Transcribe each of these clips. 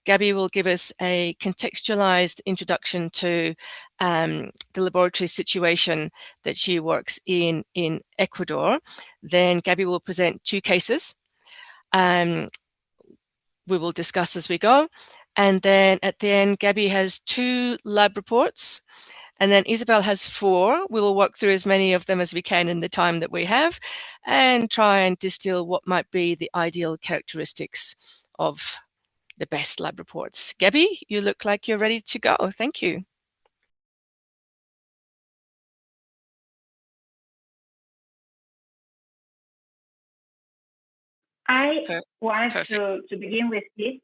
Gabby will give us a contextualized introduction to the laboratory situation that she works in Ecuador. Then Gabby will present 2 cases. We will discuss as we go. And then at the end, Gabby has 2 lab reports. And then Isabel has 4. We will work through as many of them as we can in the time that we have and try and distill what might be the ideal characteristics of the best lab reports. Gabby, you look like you're ready to go. Thank you. I want to begin with this.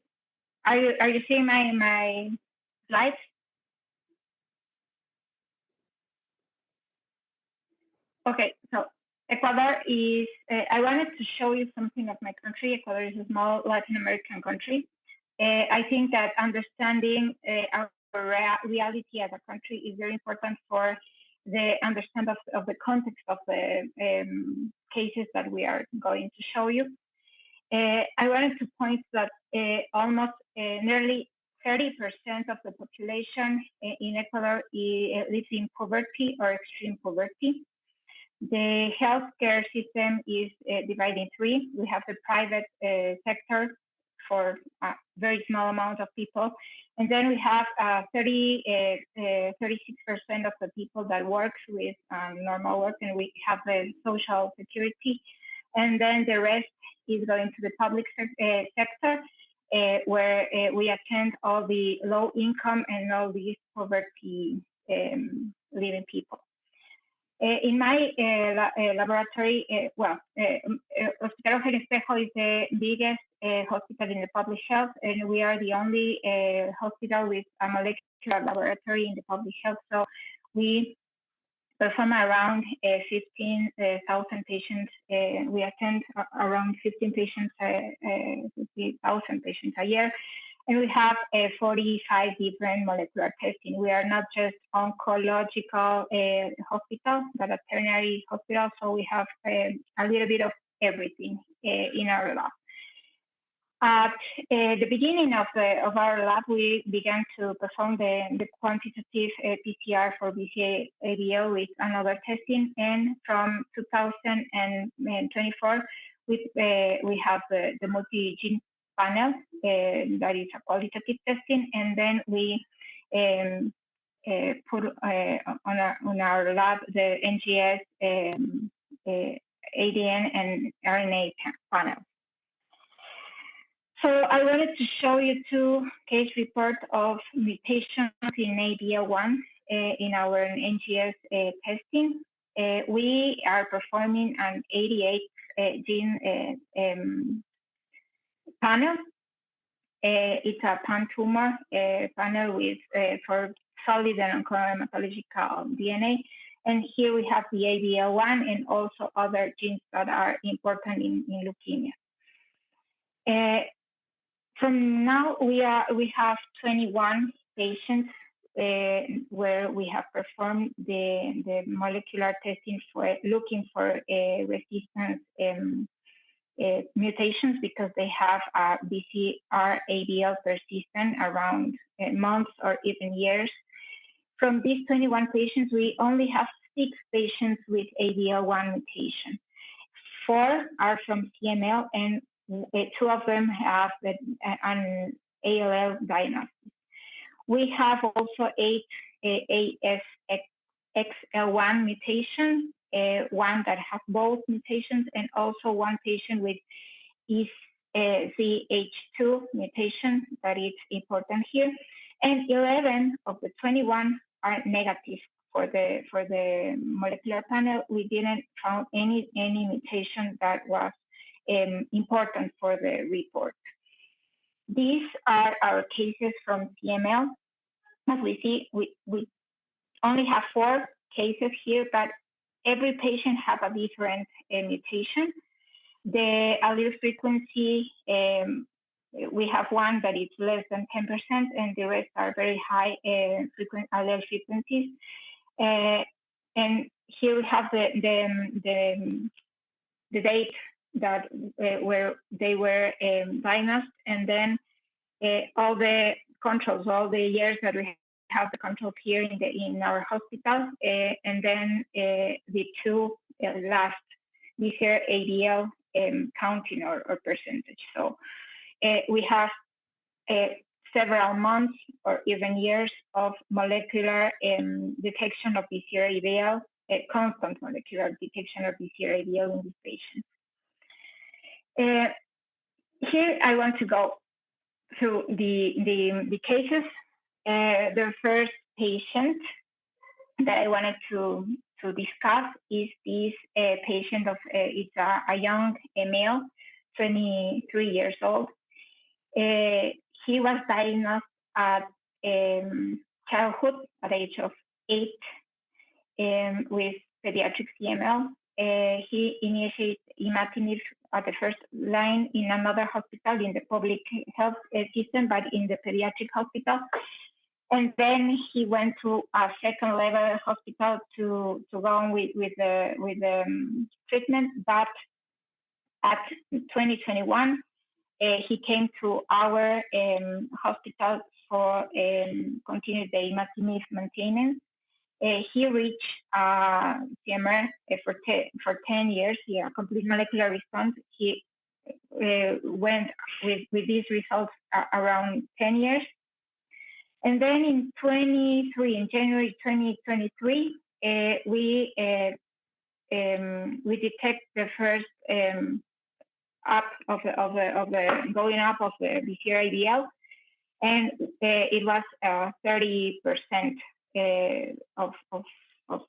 Are you seeing my slides? Okay, so Ecuador is, I wanted to show you something of my country. Ecuador is a small Latin American country. I think that understanding our reality as a country is very important for the understanding of the context of the cases that we are going to show you. I wanted to point that almost nearly 30% of the population in Ecuador lives in poverty or extreme poverty. The healthcare system is divided in 3. We have the private sector for a very small amount of people. And then we have 36% of the people that works with normal work, and we have the social security. And then the rest is going to the public sector, where we attend all the low income and all these poverty living people. In my laboratory, Hospital Eugenio Espejo is the biggest hospital in the public health, and we are the only hospital with a molecular laboratory in the public health. So we perform around 15,000 patients. We attend around 15,000 patients a year. And we have 45 different molecular testing. We are not just oncological hospital, but a ternary hospital. So we have a little bit of everything in our lab. At the beginning of our lab, we began to perform the quantitative PCR for BCA-ABL with another testing. And from 2024, we have the multi-gene panel that is a qualitative testing, and then we put on our lab the NGS, ADN, and RNA panel. So I wanted to show you 2 case reports of mutations in ABL1 in our NGS testing. We are performing an 88 gene panel. It's a pan-tumor panel with for solid and hematological DNA. And here we have the ABL1 and also other genes that are important in leukemia. From now, we have 21 patients where we have performed the molecular testing for looking for resistance mutations, because they have a BCR-ABL persistent around months or even years. From these 21 patients, we only have 6 patients with ABL1 mutation. 4 are from CML, and 2 of them have an ALL diagnosis. We have also 8 ASXL1 mutations, 1 that has both mutations, and also 1 patient with EZH2 mutation that is important here. And 11 of the 21 are negative for the molecular panel. We didn't find any mutation that was important for the report. These are our cases from CML. As we see, we only have 4 cases here, but every patient have a different mutation. The allele frequency, we have 1 that is less than 10%, and the rest are very high frequent allele frequencies. And here we have the date that where they were diagnosed, and then all the controls, all the years that we have the controls here in our hospital, and then the two last this year ADL counting or percentage. So we have several months or even years of molecular detection of BCR-ABL, constant molecular detection of BCR-ABL in these patients. Here I want to go through the cases. The first patient that I wanted to discuss is this patient of it's a young male, 23 years old. He was diagnosed at childhood at the age of 8 with pediatric CML. He initiated imatinib at the first line in another hospital in the public health system, but in the pediatric hospital. And then he went to a second level hospital to go on with the treatment. But at 2021, he came to our hospital for continued the imatinib maintenance. He reached CMR for 10 years, a complete molecular response. He went with these results around 10 years. And then in January 2023, we detect the first up of the going up of the BCR-ABL, and it was 30% of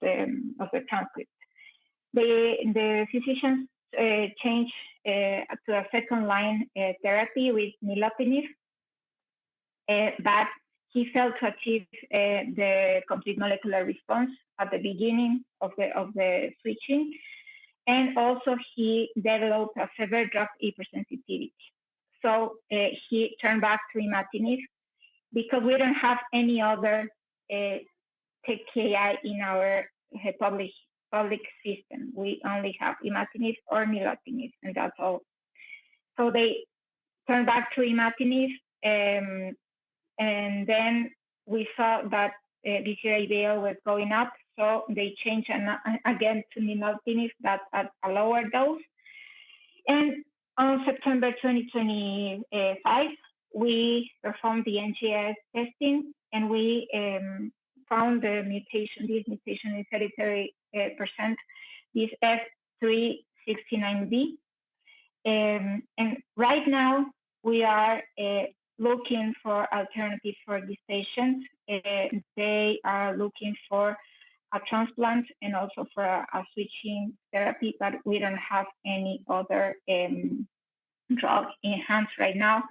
the transcript. The physicians changed to a second line therapy with nilotinib, but he failed to achieve the complete molecular response at the beginning of the switching, and also he developed a severe drug hypersensitivity. So he turned back to imatinib because we don't have any other TKI in our public system. We only have imatinib or nilotinib, and that's all. So they turned back to imatinib, and then we saw that BCR-ABL was going up, so they changed again to nilotinib, that's at a lower dose. And on September 2025, we performed the NGS testing, and we found the mutation. This mutation is hereditary percent, this F369V. And right now, we are looking for alternatives for these patients. They are looking for a transplant and also for a switching therapy, but we don't have any other drug in hands right now.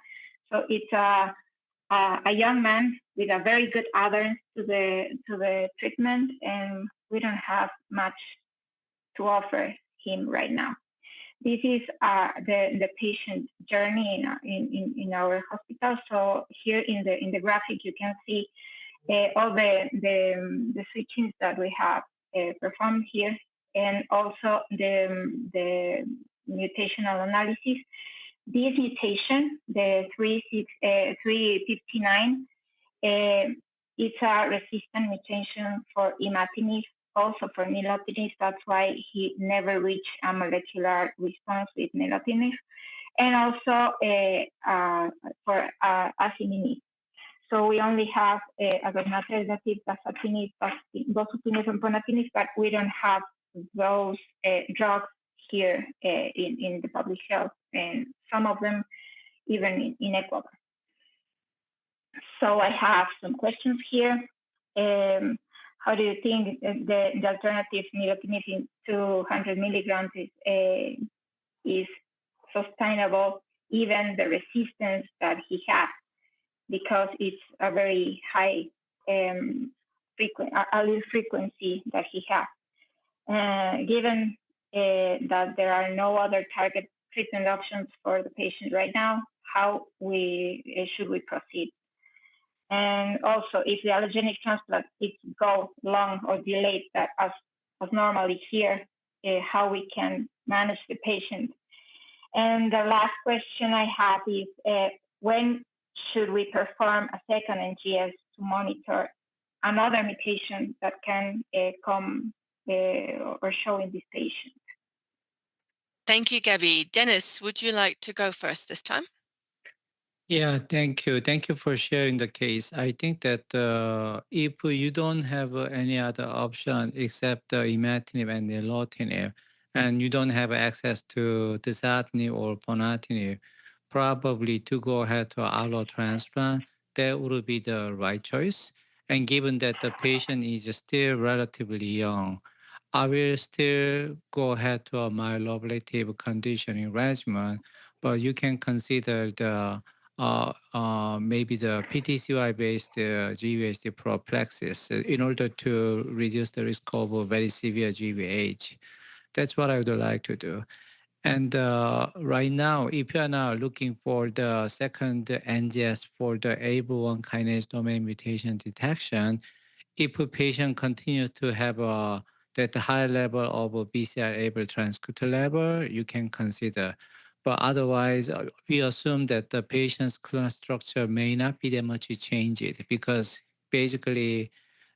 So it's a young man with a very good adherence to the treatment, and we don't have much to offer him right now. This is the patient journey in our hospital. So here in the graphic, you can see all the switchings that we have performed here, and also the mutational analysis. This mutation, the 359, it's a resistant mutation for imatinib, also for nilotinib. That's why he never reached a molecular response with nilotinib, and also for asciminib. So we only have as an alternative dasatinib, bosutinib, and ponatinib, but we don't have those drugs here in the public health, and some of them even in Ecuador. So I have some questions here. How do you think the alternative nilotinib in 200 milligrams is sustainable, even the resistance that he has, because it's a very high allele frequency that he has. Given that there are no other target treatment options for the patient right now, how should we proceed? And also, if the allogeneic transplant is go long or delayed, that as normally here, how we can manage the patient. And the last question I have is, when should we perform a second NGS to monitor another mutation that can come or show in this patient? Thank you, Gabby. Dennis, would you like to go first this time? Yeah, thank you. Thank you for sharing the case. I think that if you don't have any other option except imatinib and nilotinib, and you don't have access to dasatinib or ponatinib, probably to go ahead to allo transplant, that would be the right choice. And given that the patient is still relatively young, I will still go ahead to a myeloablative conditioning regimen, but you can consider the maybe the PTCY based GVHD prophylaxis in order to reduce the risk of a very severe GVH. That's what I would like to do. And right now, if you are now looking for the second NGS for the ABL1 kinase domain mutation detection, if a patient continues to have that high level of BCR-ABL transcript level, you can consider. But otherwise, we assume that the patient's clonal structure may not be that much changed because basically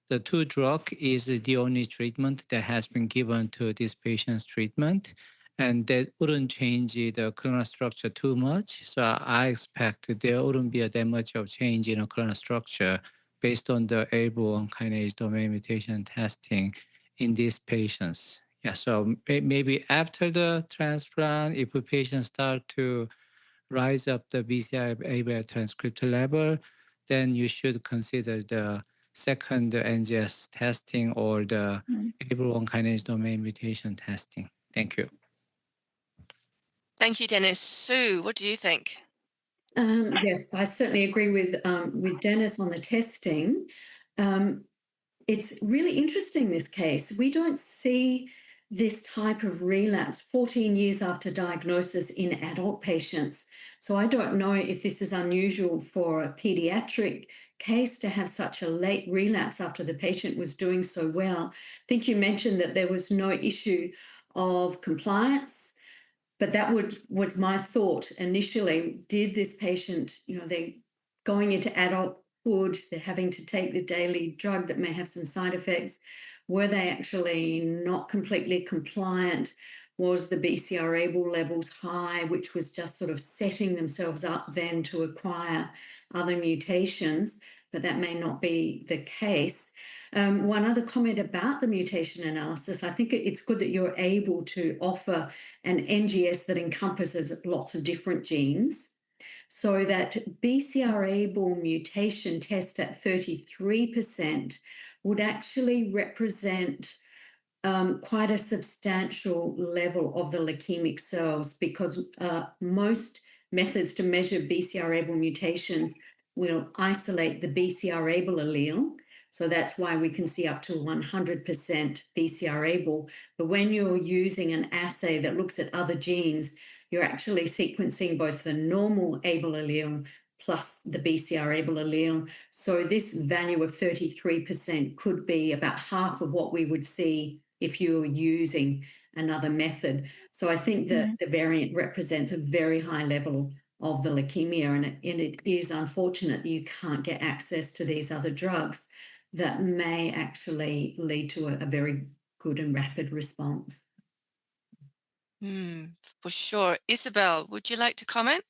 the two drug is the only treatment that has been given to this patient's treatment, and that wouldn't change the clonal structure too much. So I expect there wouldn't be that much of change in a clonal structure based on the ABL1 kinase domain mutation testing in these patients. Yeah, so maybe after the transplant, if a patient start to rise up the BCR-ABL transcript level, then you should consider the second NGS testing or the ABL1 kinase domain mutation testing. Thank you. Thank you, Dennis. Sue, what do you think? Yes, I certainly agree with Dennis on the testing. It's really interesting, this case. We don't see this type of relapse 14 years after diagnosis in adult patients. So I don't know if this is unusual for a pediatric case to have such a late relapse after the patient was doing so well. I think you mentioned that there was no issue of compliance, but that was my thought initially. Did this patient, they're going into adulthood, they're having to take the daily drug that may have some side effects. Were they actually not completely compliant? Was the BCR-ABL levels high, which was just sort of setting themselves up then to acquire other mutations? But that may not be the case. One other comment about the mutation analysis, I think it's good that you're able to offer an NGS that encompasses lots of different genes, so that BCR-ABL mutation test at 33% would actually represent quite a substantial level of the leukemic cells, because most methods to measure BCR-ABL mutations will isolate the BCR-ABL allele. So that's why we can see up to 100% BCR-ABL. But when you're using an assay that looks at other genes, you're actually sequencing both the normal ABL allele plus the BCR-ABL allele. So this value of 33% could be about half of what we would see if you were using another method. So I think that the variant represents a very high level of the leukemia, and it is unfortunate you can't get access to these other drugs that may actually lead to a very good and rapid response. For sure. Isabel, would you like to comment?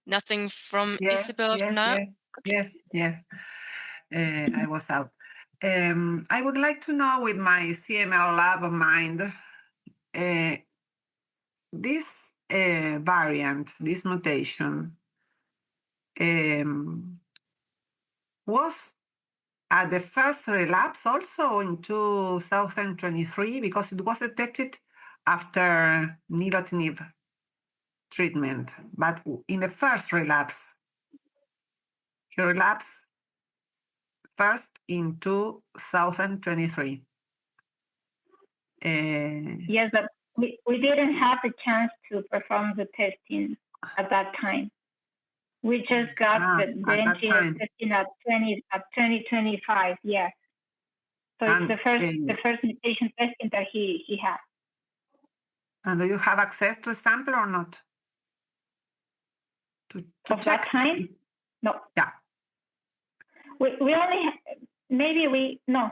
Nothing from Isabel for now? Yes. I was out. I would like to know, with my CML lab of mind, this variant, this mutation, was at the first relapse also in 2023, because it was detected after nilotinib treatment. But in the first relapse, he relapsed first in 2023. Yes, but we didn't have a chance to perform the testing at that time. We just got the NGS testing at 2025. Yes. So it's the first mutation testing that he had. And do you have access to a sample or not? To Of that time? No. Yeah. We only, maybe we don't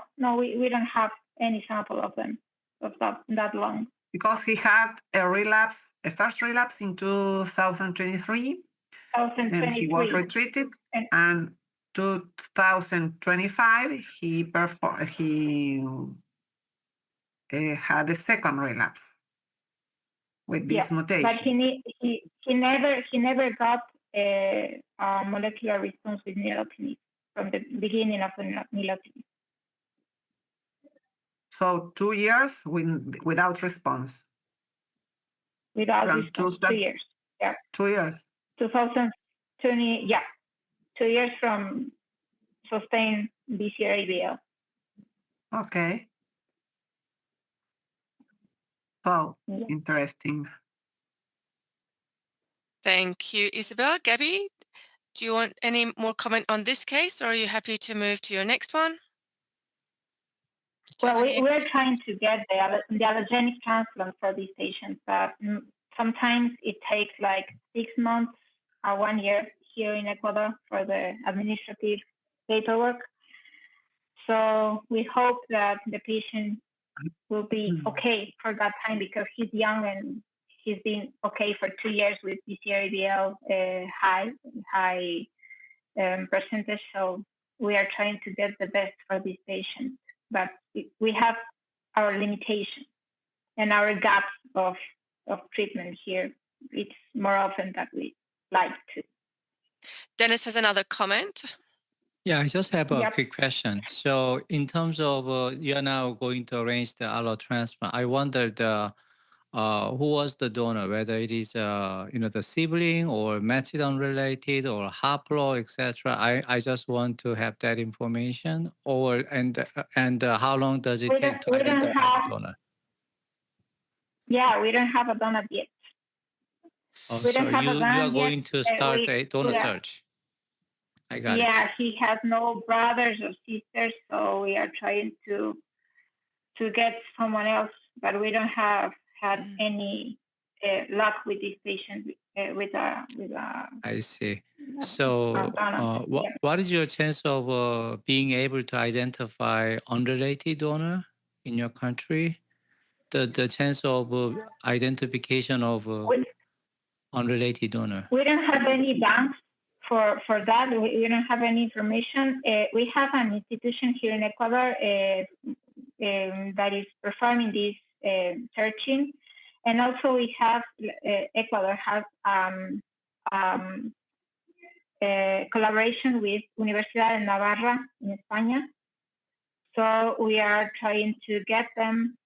have any sample of them of that long. Because he had a first relapse in 2023. And he was retreated, and 2025 he had a second relapse with this mutation. But he never got a molecular response with nilotinib from the beginning of the nilotinib. So 2 years without response. Without response, 2 years. Yeah. 2 years. 2020. Yeah. 2 years from sustained BCR-ABL. Okay. So interesting. Thank you, Isabel. Gabby, do you want any more comment on this case, or are you happy to move to your next one? Well, we're trying to get the allogenic transplant for these patients, but sometimes it takes like 6 months or 1 year here in Ecuador for the administrative paperwork. So we hope that the patient will be okay for that time because he's young and he's been okay for 2 years with BCR-ABL high percentage. So we are trying to get the best for this patient, but we have our limitations and our gaps of treatment here. It's more often that we like to. Dennis has another comment. Yeah, I just have a quick question. So in terms of you're now going to arrange the allo transplant, I wondered who was the donor, whether it is the sibling or methadone related or haplo, etc. I just want to have that information. And how long does it take to identify a donor? Yeah, we don't have a donor yet. Oh, so you are going to start a donor search. I got it. Yeah, he has no brothers or sisters, so we are trying to get someone else, but we don't have had any luck with this patient with a. I see. So, what is your chance of being able to identify unrelated donor in your country? The chance of identification of unrelated donor. We don't have any banks for that. We don't have any information. We have an institution here in Ecuador that is performing this searching, and also we have Ecuador has collaboration with Universidad de Navarra in España. So we are trying to get them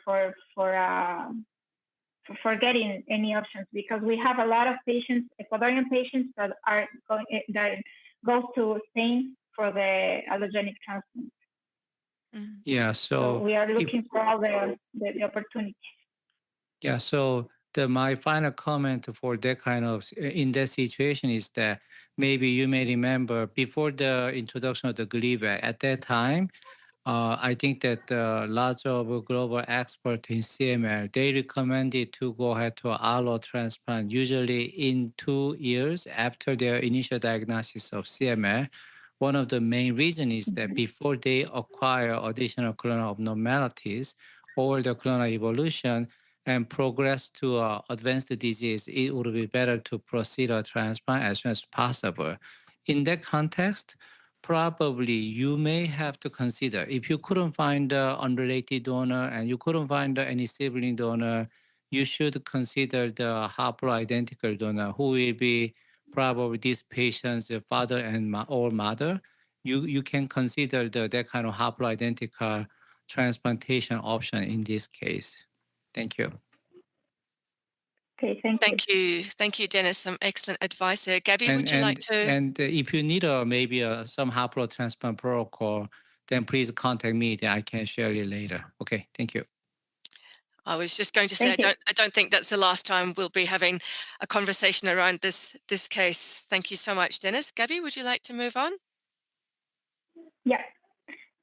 for getting any options because we have a lot of patients, Ecuadorian patients that are go to Spain for the allogenic transplant. Yeah, so we are looking for all the opportunities. Yeah, so my final comment for that kind of in that situation is that maybe you may remember before the introduction of the glyvac, at that time, I think that lots of global experts in CML, they recommended to go ahead to allo transplant usually in 2 years after their initial diagnosis of CML. One of the main reasons is that before they acquire additional clonal abnormalities or the clonal evolution and progress to advanced disease, it would be better to proceed a transplant as soon as possible. In that context, probably you may have to consider if you couldn't find an unrelated donor and you couldn't find any sibling donor, you should consider the haploidentical donor who will be probably this patient's father and or mother. You can consider that kind of haploidentical transplantation option in this case. Thank you. Okay, thank you. Thank you, Dennis. Some excellent advice there. Gabby, would you like to? And if you need maybe some haplo transplant protocol, then please contact me. Then I can share it later. Okay, thank you. I was just going to say, I don't think that's the last time we'll be having a conversation around this case. Thank you so much, Dennis. Gabby, would you like to move on? Yeah,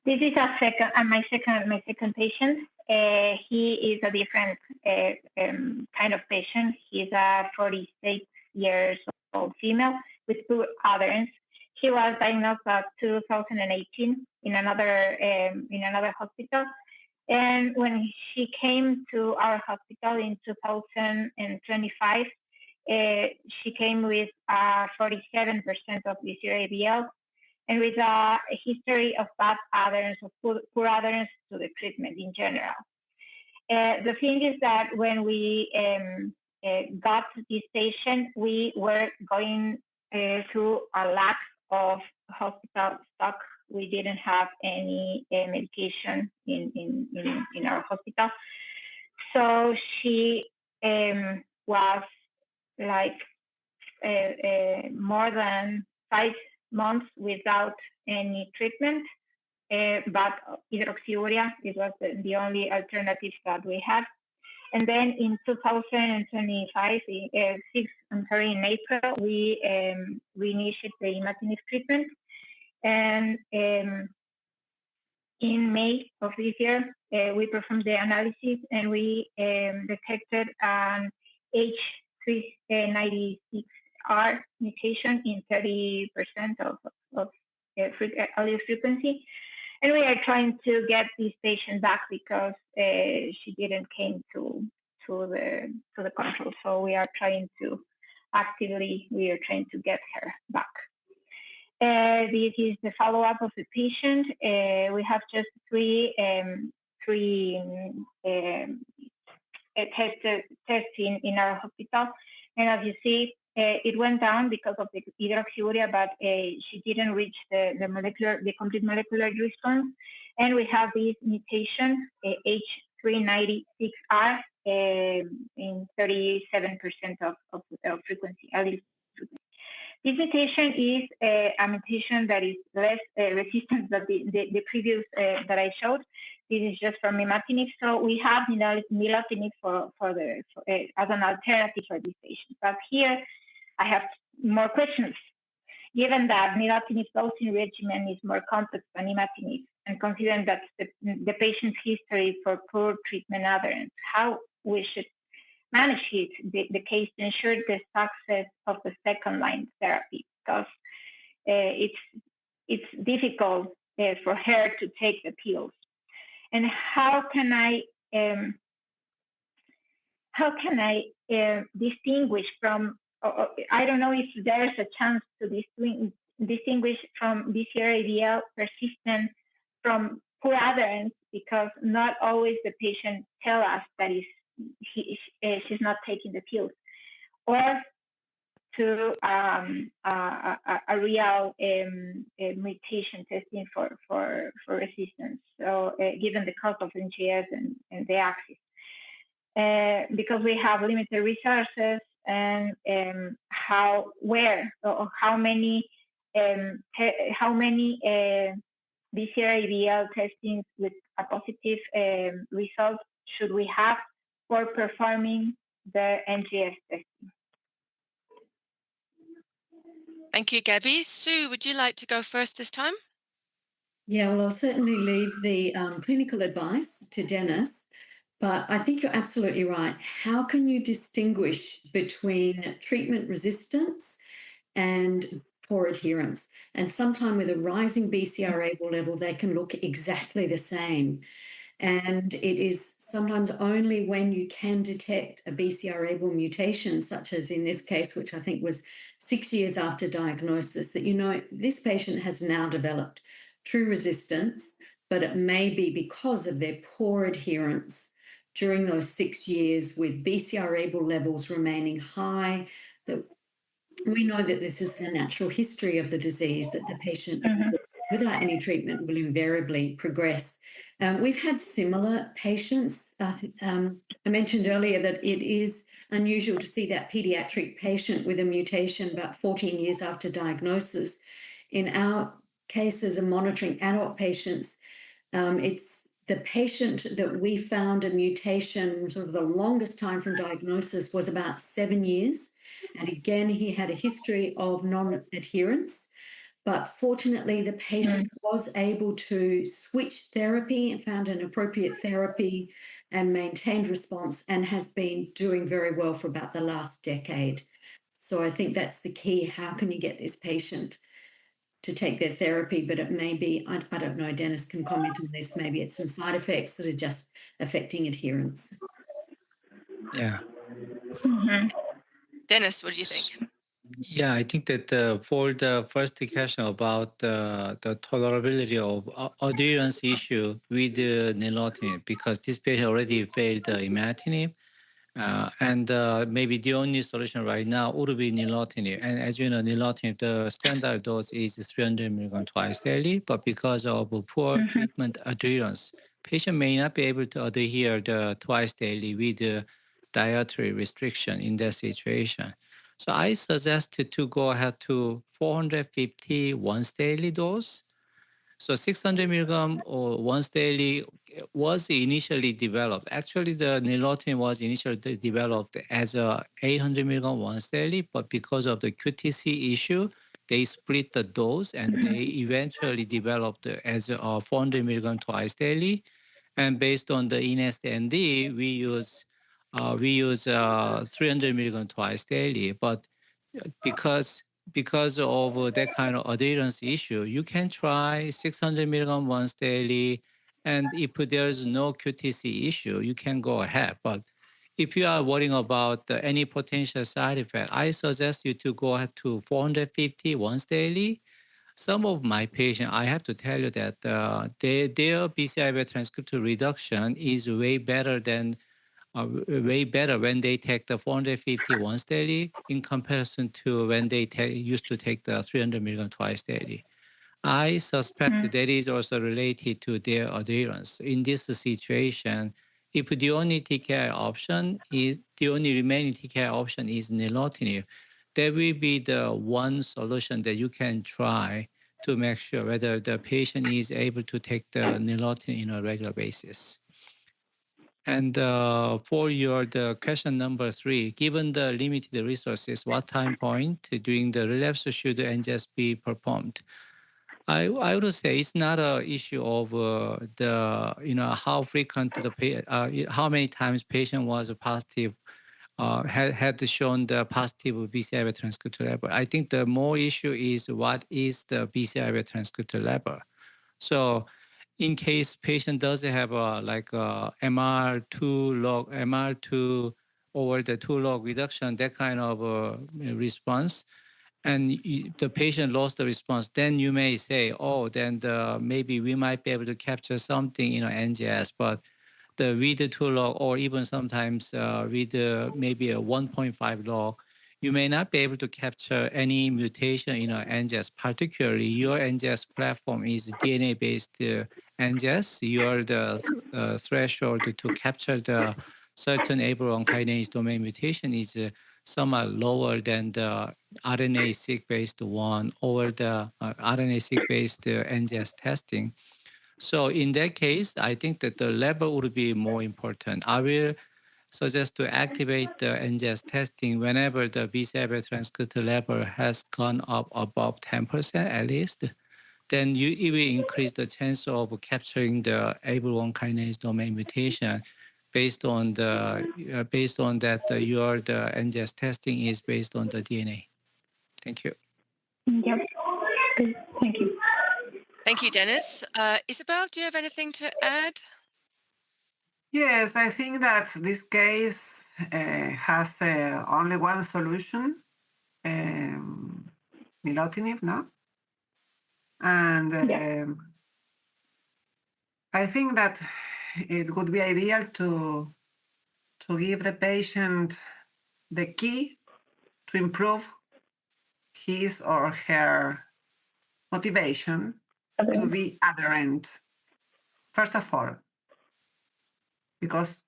this is my second patient. he is a different kind of patient. He's a 46 years old female with poor adherence. He was diagnosed in 2018 in another hospital. And when she came to our hospital in 2025, she came with 47% of BCR-ABL and with a history of bad adherence, of poor adherence to the treatment in general. The thing is that when we got this patient, we were going through a lack of hospital stock. We didn't have any medication in our hospital. So she was like more than 5 months without any treatment, but hydroxyurea, it was the only alternative that we had. And then in 2025, in April, we initiated the imatinib treatment. And in May of this year, we performed the analysis and we detected an H396R mutation in 30% of allele frequency. And we are trying to get this patient back because she didn't came to the control. So we are trying to get her back. This is the follow-up of the patient. We have just three tests in our hospital. And as you see, it went down because of the hydroxyurea, but she didn't reach the complete molecular response. And we have this mutation, H396R, in 37% of frequency, allele frequency. This mutation is a mutation that is less resistant than the previous that I showed. This is just from imatinib. So we have nilotinib as an alternative for this patient. But here I have more questions. Given that nilotinib dosing regimen is more complex than imatinib, and considering that the patient's history for poor treatment adherence, how we should manage the case to ensure the success of the second line therapy, because it's difficult for her to take the pills. And how can I distinguish from? I don't know if there is a chance to distinguish from BCR-ABL persistent from poor adherence, because not always the patient tell us that she's not taking the pills, or to a real mutation testing for resistance. So given the cost of NGS and the access, because we have limited resources, and how many BCR-ABL testings with a positive result should we have for performing the NGS testing? Thank you, Gabby. Sue, would you like to go first this time? Yeah, well, I'll certainly leave the clinical advice to Dennis, but I think you're absolutely right. How can you distinguish between treatment resistance and poor adherence? And sometimes with a rising BCR-ABL level, they can look exactly the same. And it is sometimes only when you can detect a BCR-ABL mutation, such as in this case, which I think was 6 years after diagnosis, that you know this patient has now developed true resistance, but it may be because of their poor adherence during those 6 years with BCR-ABL levels remaining high. That we know that this is the natural history of the disease, that the patient without any treatment will invariably progress. We've had similar patients. I mentioned earlier that it is unusual to see that pediatric patient with a mutation about 14 years after diagnosis. In our cases of monitoring adult patients, it's the patient that we found a mutation, sort of the longest time from diagnosis was about 7 years. And again, he had a history of non-adherence, But fortunately, the patient was able to switch therapy and found an appropriate therapy and maintained response and has been doing very well for about the last decade. So I think that's the key. How can you get this patient to take their therapy? But it may be, I don't know, Dennis can comment on this, maybe it's some side effects that are just affecting adherence. Yeah. Dennis, what do you think? Yeah, I think that for the first question about the tolerability of adherence issue with nilotinib, because this patient already failed imatinib, and maybe the only solution right now would be nilotinib. And as you know, nilotinib, the standard dose is 300 milligram twice daily, but because of poor treatment adherence, patient may not be able to adhere the twice daily with the dietary restriction in that situation. So I suggested to go ahead to 450 once daily dose. So 600 milligram or once daily was initially developed. Actually, the nilotinib was initially developed as a 800 milligram once daily, but because of the QTC issue, they split the dose and they eventually developed as a 400 milligram twice daily. And based on the INEST-ND, we use 300 milligram twice daily. But because of that kind of adherence issue, you can try 600 milligram once daily. And if there's no QTC issue, you can go ahead. But if you are worrying about any potential side effect, I suggest you to go ahead to 450 once daily. Some of my patients, I have to tell you that their BCI transcriptome reduction is way better when they take the 450 once daily in comparison to when they used to take the 300 milligram twice daily. I suspect that is also related to their adherence. In this situation, if the only remaining TKI option is nilotinib, that will be the one solution that you can try to make sure whether the patient is able to take the nilotinib on a regular basis. And for the question number 3, given the limited resources, what time point during the relapse should NGS be performed? I would say it's not an issue of how frequent how many times patient was positive, had shown the positive BCI transcriptome level. I think the more issue is what is the BCI transcriptome level. So in case patient does have a MR2 over the 2 log reduction, that kind of response, and the patient lost the response, then you may say, oh, then maybe we might be able to capture something in NGS, but with the 2 log or even sometimes with maybe a 1.5 log, you may not be able to capture any mutation in NGS. Particularly, your NGS platform is DNA-based NGS. Your the threshold to capture the certain ABL1 kinase domain mutation is somewhat lower than the RNA-seq-based one or the RNA-seq-based NGS testing. So in that case, I think that the level would be more important. I will suggest to activate the NGS testing whenever the BCI transcriptome level has gone up above 10% at least. Then it will increase the chance of capturing the ABL1 kinase domain mutation based on that your the NGS testing is based on the DNA. Thank you. Yep. Thank you. Thank you, Dennis. Isabel, do you have anything to add? Yes, I think that this case has only one solution, nilotinib, no? And I think that it would be ideal to give the patient the key to improve his or her motivation to be adherent, first of all, because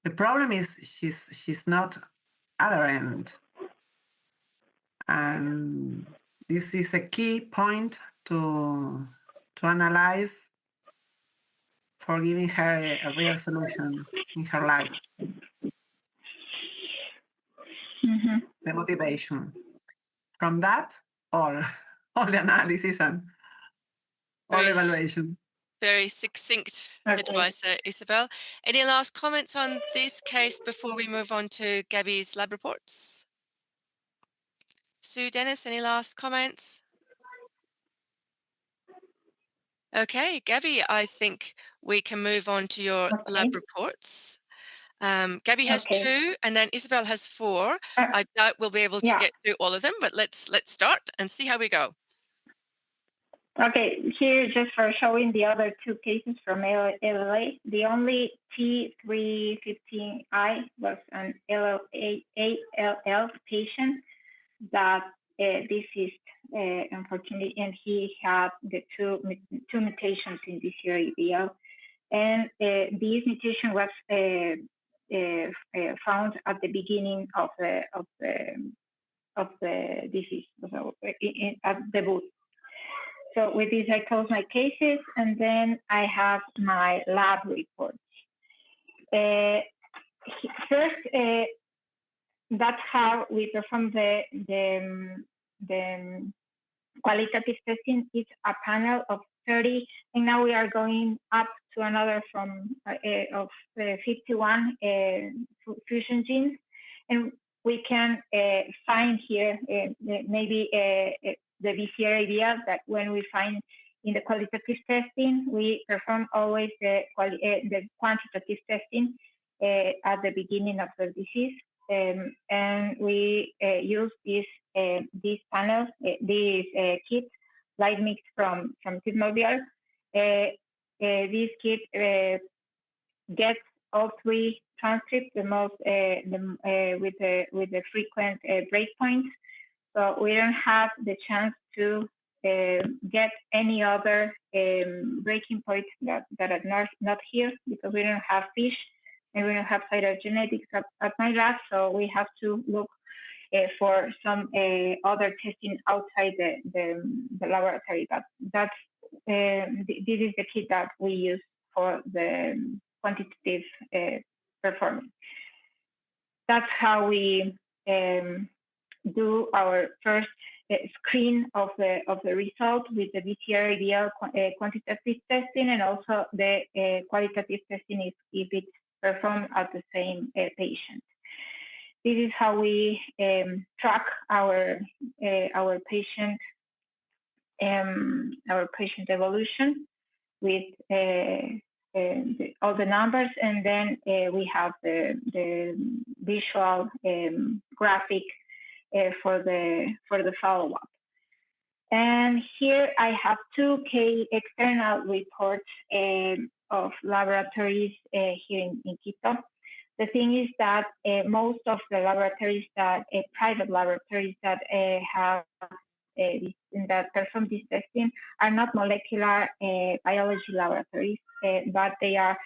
the problem is she's not adherent, and this is a key point to analyze for giving her a real solution in her life. The motivation. From that, all all the analysis and all Very evaluation. Very succinct Okay. advice there, Isabel. Any last comments on this case before we move on to Gabby's lab reports? Sue, Dennis, any last comments? Okay, Gabby, I think we can move on to your lab reports. Gabby has 2, and then Isabel has 4. I doubt we'll be able to get through all of them, but let's start and see how we go. Okay, here just for showing the other 2 cases from LLA, the only T315I was an ALL patient that deceased, unfortunately, and he had the two mutations in this ABL. And this mutation was found at the beginning of the disease, so at the boot. So with this, I close my cases, and then I have my lab reports. First, that's how we perform the qualitative testing. It's a panel of 30, and now we are going up to another of 51 fusion genes, and we can find here maybe the BCR-ABL that when we find in the qualitative testing, we perform always the quantitative testing at the beginning of the disease. And we use this panel, this kit, light mix from Koupermann. This kit gets all 3 transcripts, the most with the frequent breakpoints. So we don't have the chance to get any other breaking points that are not here because we don't have fish and we don't have cytogenetics at my lab. So we have to look for some other testing outside the laboratory. But this is the kit that we use for the quantitative performance. That's how we do our first screen of the result with the BCR-ABL quantitative testing, and also the qualitative testing if it's performed at the same patient. This is how we track our patient evolution with all the numbers, and then we have the visual graphic for the follow-up. And here I have 2 external reports of laboratories here in Quito. The thing is that most of the laboratories private laboratories that perform this testing are not molecular biology laboratories, but they are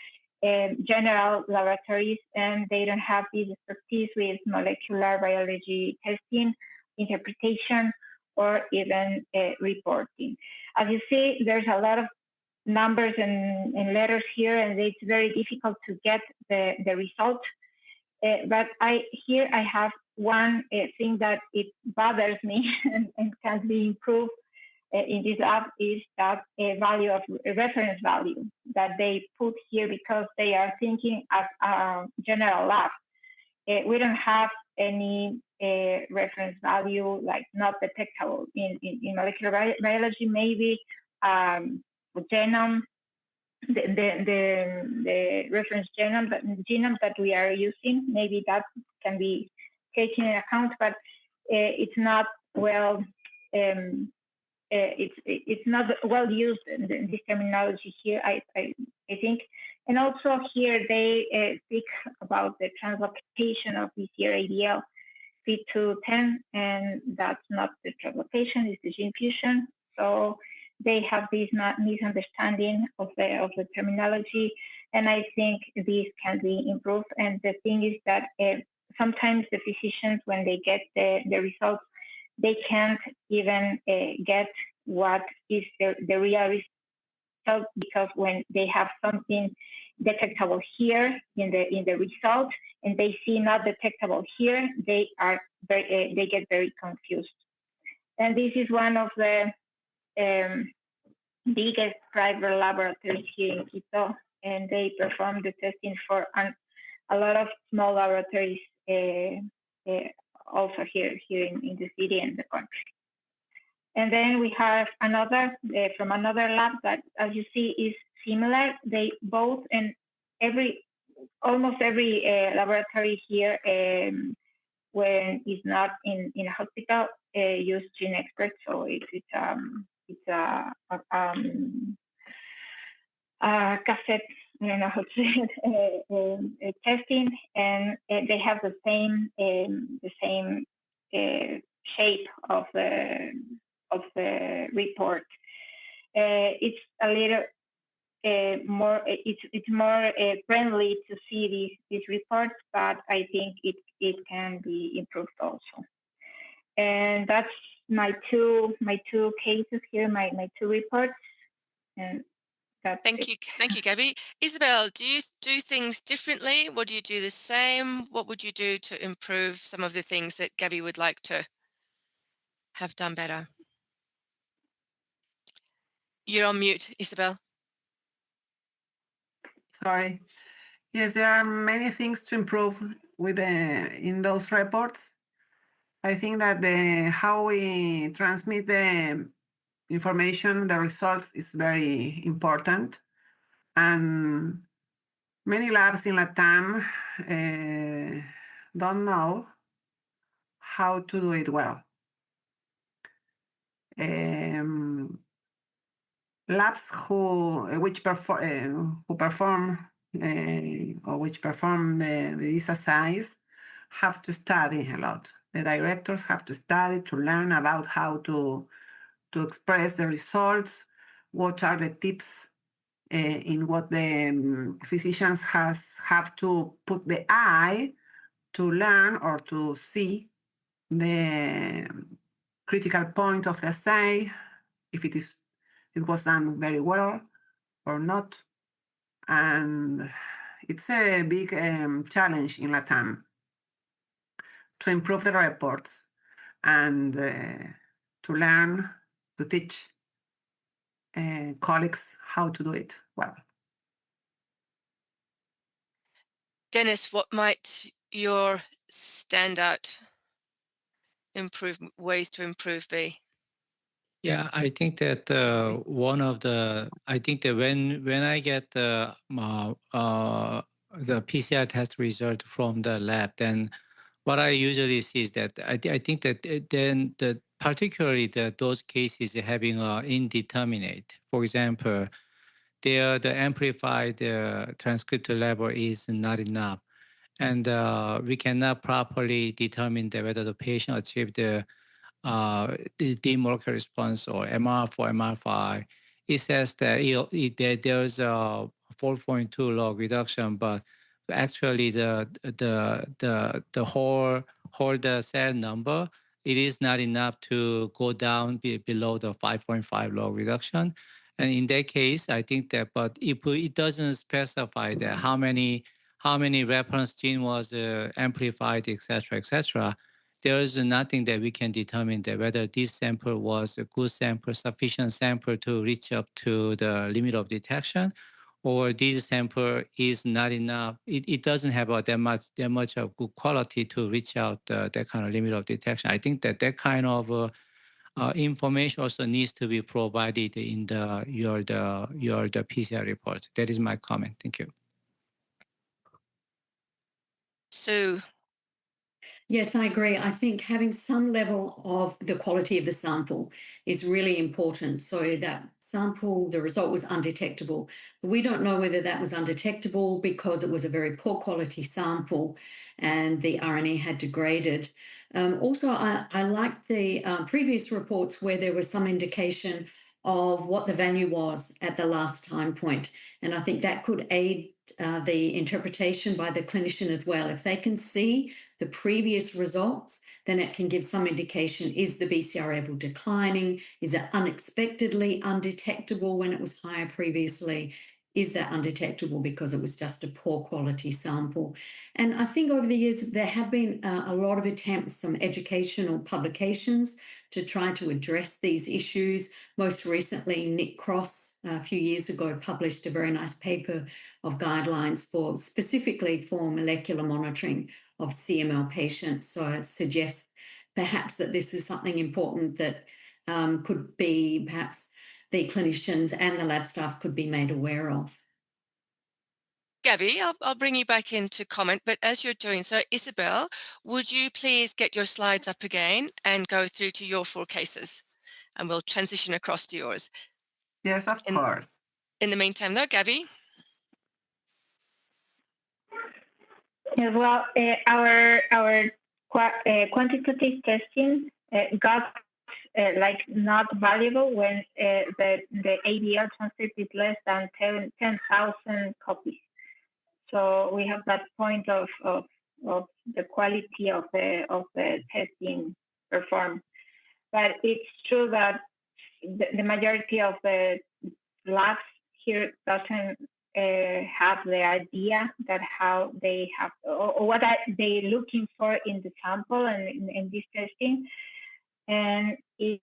general laboratories, and they don't have this expertise with molecular biology testing, interpretation, or even reporting. As you see, there's a lot of numbers and letters here, and it's very difficult to get the result. But here I have one thing that it bothers me and can be improved in this app is that a reference value that they put here because they are thinking as a general lab. We don't have any reference value, like not detectable in molecular biology. Maybe genome, the reference genome that we are using, maybe that can be taken into account, but it's not well. It's not well used in this terminology here, I think. And also here they speak about the translocation of BCR-ABL P210, and that's not the translocation, it's the gene fusion. So they have this misunderstanding of the terminology, and I think this can be improved. And the thing is that sometimes the physicians, when they get the results, they can't even get what is the real result, because when they have something detectable here in the result and they see not detectable here, they get very confused. And this is one of the biggest private laboratories here in Quito, and they perform the testing for a lot of small laboratories also here in the city and the country. And then we have another from another lab that, as you see, is similar. They both and almost every laboratory here, when it's not in a hospital, use gene experts. So it's a cassette, I don't know how to say it, testing, and they have the same shape of the report. It's a little more. It's more friendly to see these reports, but I think it can be improved also. And that's my two cases here, my two reports, and that's Thank you, Gabby. Isabel, do you do things differently? Or do you do the same? What would you do to improve some of the things that Gabby would like to have done better? You're on mute, Isabel. Sorry. Yes, there are many things to improve in those reports. I think that how we transmit the information, the results, is very important. And many labs in LATAM don't know how to do it well. Labs which perform these assays have to study a lot. The directors have to study to learn about how to express the results, what are the tips in what the physicians have to put the eye to learn or to see the critical point of the assay, if it was done very well or not. And it's a big challenge in LATAM to improve the reports and to learn, to teach colleagues how to do it well. Dennis, what might your standout ways to improve be? Yeah, I think that I think that when I get the PCR test result from the lab, then what I usually see is that I think that then particularly those cases having indeterminate. For example, the amplified transcriptor level is not enough, and we cannot properly determine whether the patient achieved the molecular response or MR4, MR5. It says that there's a 4.2 log reduction, but actually the whole the cell number, it is not enough to go down below the 5.5 log reduction. And in that case, I think that, but if it doesn't specify that how many reference gene was amplified, etc., there is nothing that we can determine that whether this sample was a good sample, sufficient sample to reach up to the limit of detection, or this sample is not enough. It doesn't have that much of good quality to reach out that kind of limit of detection. I think that kind of information also needs to be provided in your PCR report. That is my comment. Thank you. Sue. Yes, I agree. I think having some level of the quality of the sample is really important. So that sample, the result was undetectable. We don't know whether that was undetectable because it was a very poor quality sample and the RNA had degraded. Also, I like the previous reports where there was some indication of what the value was at the last time point. And I think that could aid the interpretation by the clinician as well. If they can see the previous results, then it can give some indication, is the BCR-ABL declining? Is it unexpectedly undetectable when it was higher previously? is that undetectable because it was just a poor quality sample? And I think over the years, there have been a lot of attempts, some educational publications to try to address these issues. Most recently, Nick Cross, a few years ago, published a very nice paper of guidelines for specifically for molecular monitoring of CML patients. So it suggests perhaps that this is something important that could be perhaps the clinicians and the lab staff could be made aware of. Gabby, I'll bring you back in to comment, but as you're doing so, Isabel, would you please get your slides up again and go through to your 4 cases, and we'll transition across to yours. Yes, of course. In the meantime, though, Gabby. Yes, well, our quantitative testing got like not valuable when the ABL transcript is less than 10,000 copies. So we have that point of the quality of the testing performed. But it's true that the majority of the labs here doesn't have the idea that how they have or what are they looking for in the sample and in this testing, and it's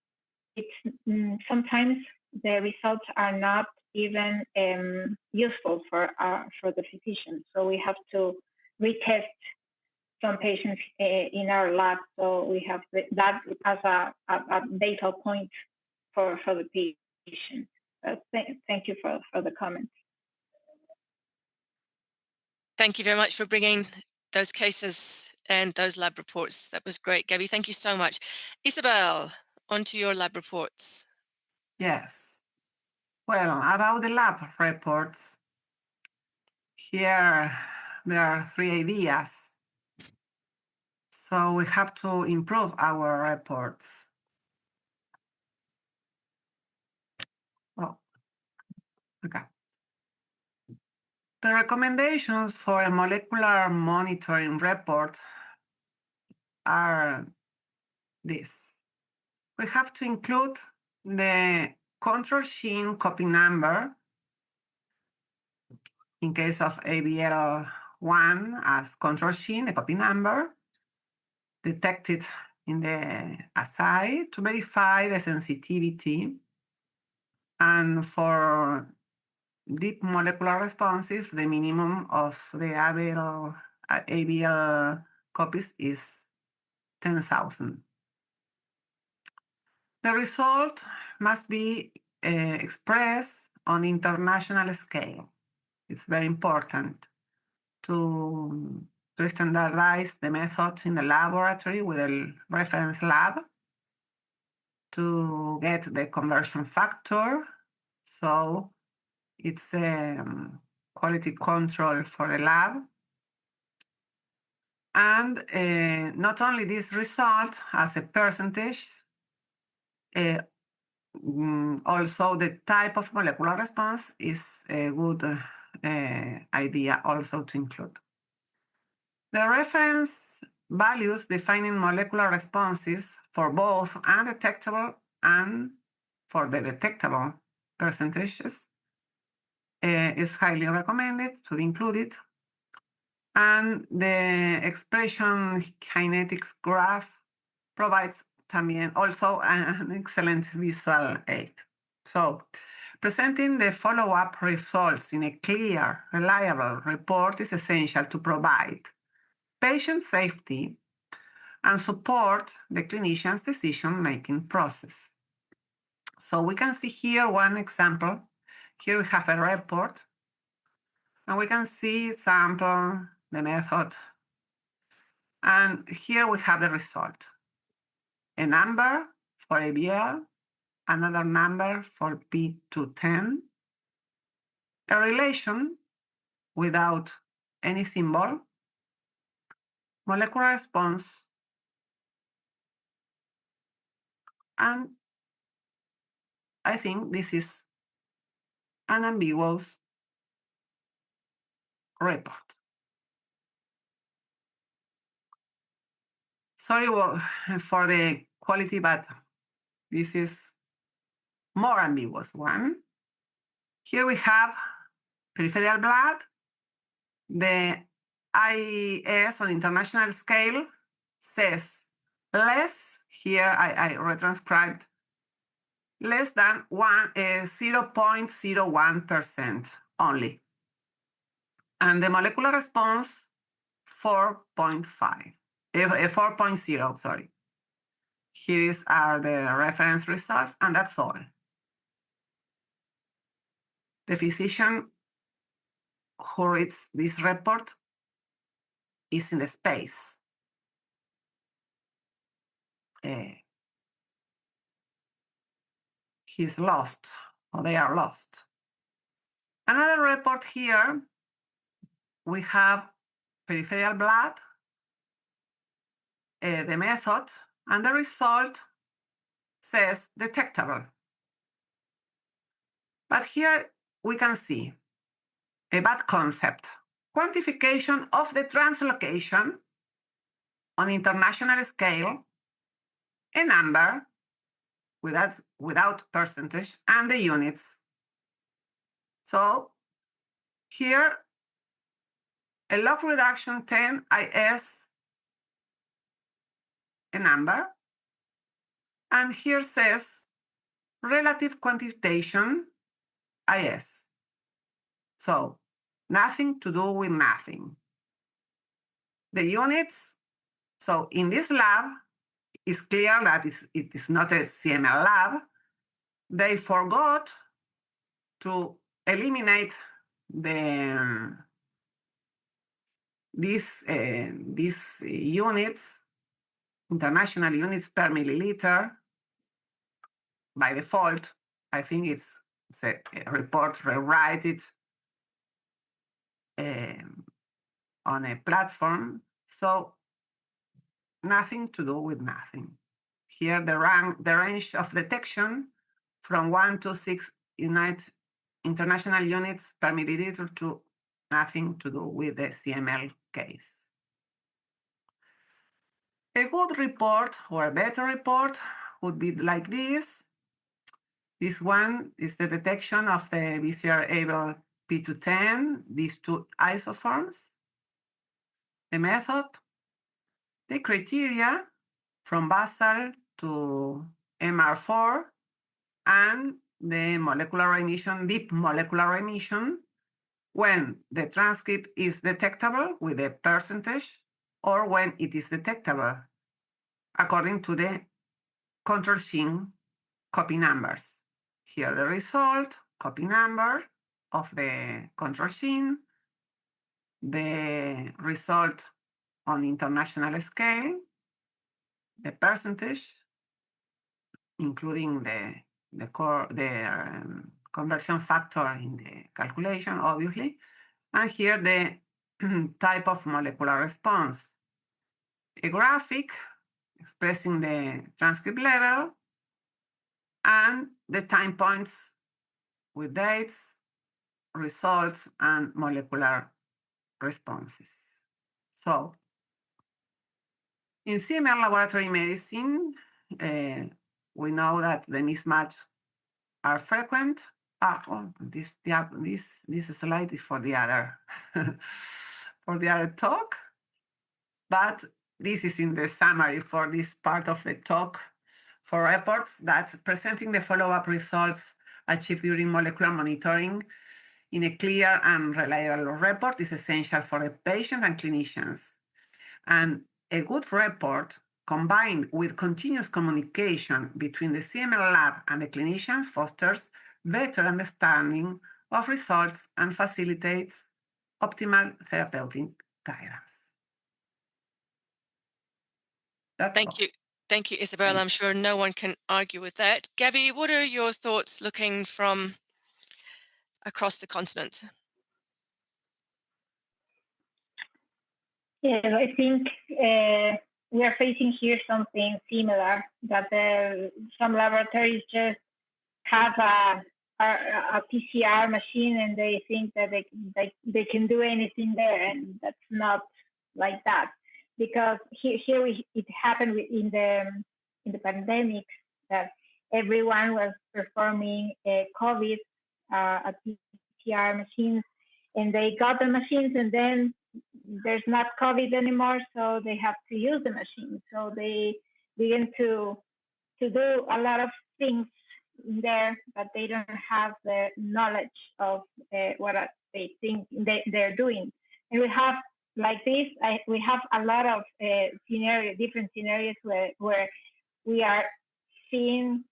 sometimes the results are not even useful for the physician. So we have to retest some patients in our lab. So we have that as a data point for the patient. Thank you for the comments. Thank you very much for bringing those cases and those lab reports. That was great, Gabby. Thank you so much. Isabel, on to your lab reports. Yes. Well, about the lab reports, here there are 3 ideas. So we have to improve our reports. Oh, okay. The recommendations for a molecular monitoring report are this. We have to include the control gene copy number in case of ABL1 as control gene, the copy number, detected in the assay to verify the sensitivity. And for deep molecular responsive, the minimum of the ABL copies is 10,000. The result must be expressed on international scale. It's very important to standardize the method in the laboratory with a reference lab to get the conversion factor. So it's quality control for the lab. And not only this result as a percentage, also the type of molecular response is a good idea also to include. The reference values defining molecular responses for both undetectable and for the detectable percentages is highly recommended to be included. And the expression kinetics graph provides también also an excellent visual aid. So presenting the follow-up results in a clear, reliable report is essential to provide patient safety and support the clinician's decision-making process. So we can see here one example. Here we have a report, and we can see sample, the method, and here we have the result. A number for ABL, another number for P210, a relation without any symbol, molecular response, and I think this is an ambiguous report. Sorry for the quality, but this is more ambiguous one. Here we have peripheral blood, the IS on international scale says less, here I retranscribed, less than 0.01% only. And the molecular response, 4.0, sorry. Here are the reference results, and that's all. The physician who reads this report is in the space. He's lost, or they are lost. Another report here, we have peripheral blood, the method, and the result says detectable. But here we can see a bad concept. Quantification of the translocation on international scale, a number without percentage, and the units. So here, a log reduction 10 IS, a number, and here says relative quantitation IS. So nothing to do with nothing. The units, so in this lab, it's clear that it is not a CML lab. They forgot to eliminate these units, international units per milliliter, by default. I think it's a report, rewrite it on a platform. So nothing to do with nothing. Here the range of detection from 1 to 6 international units per milliliter to nothing to do with the CML case. A good report or a better report would be like this. This one is the detection of the BCR-ABL P210, these two isoforms, the method, the criteria from basal to MR4, and the molecular remission, deep molecular remission, when the transcript is detectable with a percentage or when it is detectable according to the control gene copy numbers. Here the result, copy number of the control gene, the result on international scale, the percentage, including the conversion factor in the calculation, obviously, and here the type of molecular response. A graphic expressing the transcript level and the time points with dates, results, and molecular responses. So, in CML laboratory medicine, we know that the mismatch are frequent. This slide is for the other talk, but this is in the summary for this part of the talk for reports that presenting the follow-up results achieved during molecular monitoring in a clear and reliable report is essential for the patient and clinicians. And a good report combined with continuous communication between the CML lab and the clinicians fosters better understanding of results and facilitates optimal therapeutic guidance. Thank you. Thank you, Isabel. I'm sure no one can argue with that. Gabby, what are your thoughts looking from across the continent? Yeah, I think we are facing here something similar, that some laboratories just have a PCR machine and they think that they can do anything there, and that's not like that. Because here it happened in the pandemic that everyone was performing COVID PCR machines, and they got the machines, and then there's not COVID anymore, so they have to use the machine. So they begin to do a lot of things in there, but they don't have the knowledge of what they think they're doing. And we have like this, we have a lot of different scenarios where we are seeing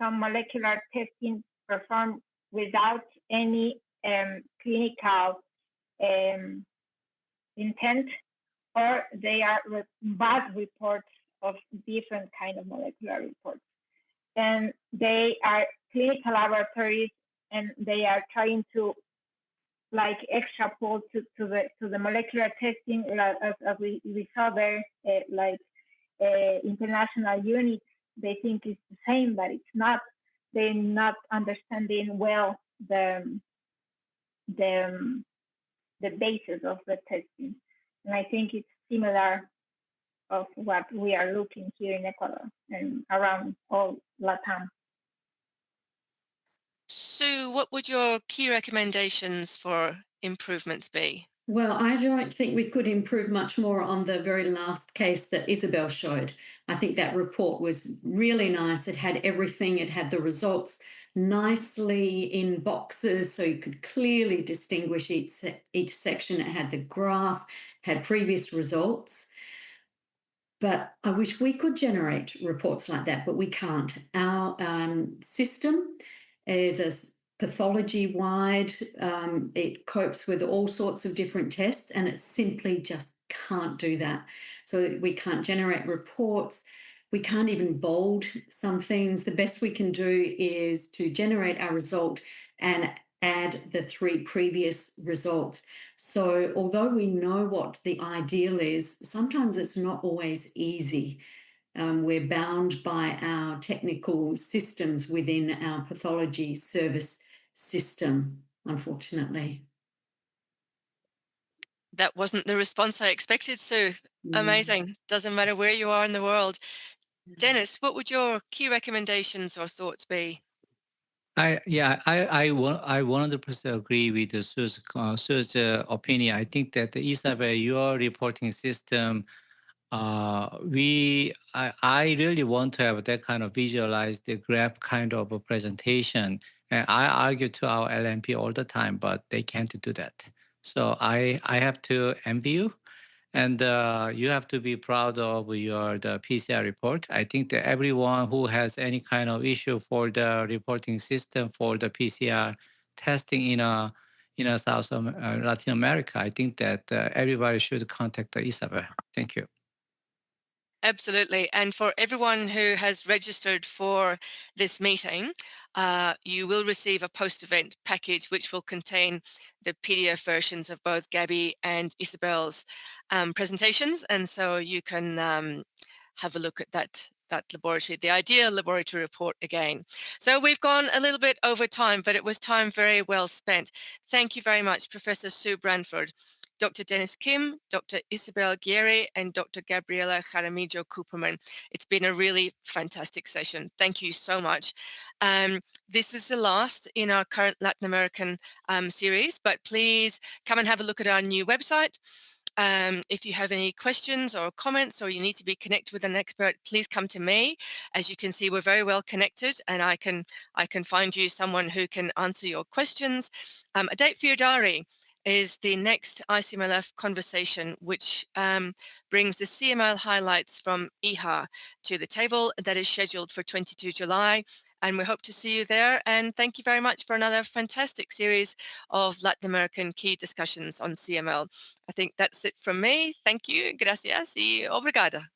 some molecular testing performed without any clinical intent, or they are bad reports of different kind of molecular reports. And they are clinical laboratories, and they are trying to like extrapolate to the molecular testing, as we saw there, like international units. They think it's the same, but it's not. They're not understanding well the basis of the testing. And I think it's similar of what we are looking here in Ecuador and around all Latam. Sue, what would your key recommendations for improvements be? Well, I don't think we could improve much more on the very last case that Isabel showed. I think that report was really nice. It had everything. It had the results nicely in boxes, so you could clearly distinguish each section. It had the graph, had previous results. But I wish we could generate reports like that, but we can't. Our system is a pathology-wide. It copes with all sorts of different tests, and it simply just can't do that. So we can't generate reports. We can't even bold some things. The best we can do is to generate our result and add the 3 previous results. So although we know what the ideal is, sometimes it's not always easy. We're bound by our technical systems within our pathology service system, unfortunately. That wasn't the response I expected, Sue. Amazing. Doesn't matter where you are in the world. Dennis, what would your key recommendations or thoughts be? I 100% agree with Sue's opinion. I think that Isabel, your reporting system, I really want to have that kind of visualized graph kind of a presentation. And I argue to our LMP all the time, but they can't do that. So I have to envy you. And you have to be proud of the PCR report. I think that everyone who has any kind of issue for the reporting system for the PCR testing in Latin America, I think that everybody should contact Isabel. Thank you. Absolutely. And for everyone who has registered for this meeting, you will receive a post-event package which will contain the PDF versions of both Gabby and Isabel's presentations. And so you can have a look at that laboratory, the ideal laboratory report again. So we've gone a little bit over time, but it was time very well spent. Thank you very much, Professor Sue Branford, Dr. Dennis Kim, Dr. Isabel Guerre, and Dr. Gabriale Jaramillo Koupermann. It's been a really fantastic session. Thank you so much. This is the last in our current Latin American series, but please come and have a look at our new website. If you have any questions or comments, or you need to be connected with an expert, please come to me. As you can see, we're very well connected, and I can find you someone who can answer your questions. A date for your diary is the next ICMLF conversation, which brings the CML highlights from EHA to the table. That is scheduled for 22 July. And we hope to see you there. And thank you very much for another fantastic series of Latin American key discussions on CML. I think that's it from me. Thank you. Gracias y obrigada.